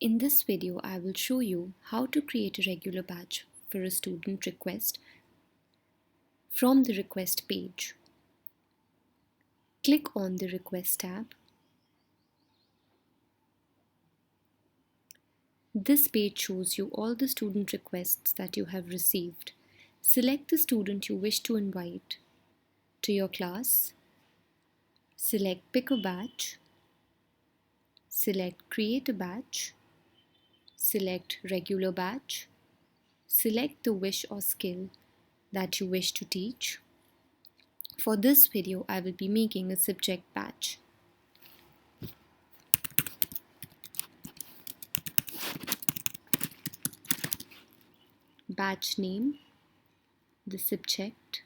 In this video, I will show you how to create a regular badge for a student request from the request page. Click on the request tab. This page shows you all the student requests that you have received. Select the student you wish to invite to your class. Select Pick a Batch. Select Create a Batch. Select Regular Batch. Select the wish or skill that you wish to teach. For this video, I will be making a subject batch. Batch name, the subject,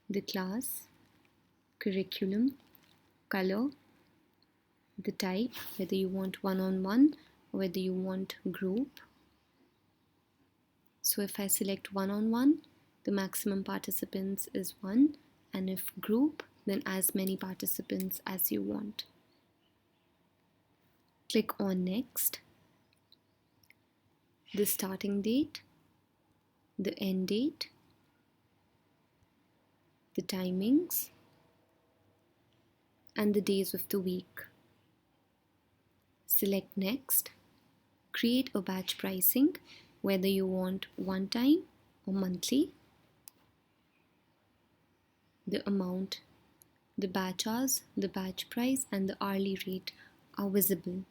the class, curriculum, color, the type, whether you want one-on-one or whether you want group. So if I select one-on-one, the maximum participants is 1, and if group, then as many participants as you want. Click on Next. The starting date, the end date, the timings, and the days of the week. Select Next. Create a batch pricing, whether you want one time or monthly. The amount, the batch hours, the batch price, and the hourly rate are visible.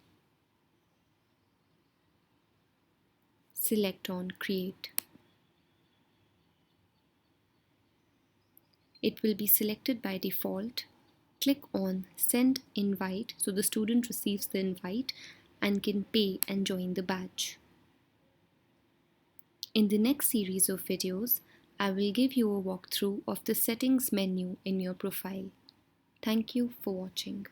Select on Create. It will be selected by default. Click on Send Invite so the student receives the invite and can pay and join the batch. In the next series of videos, I will give you a walkthrough of the settings menu in your profile. Thank you for watching.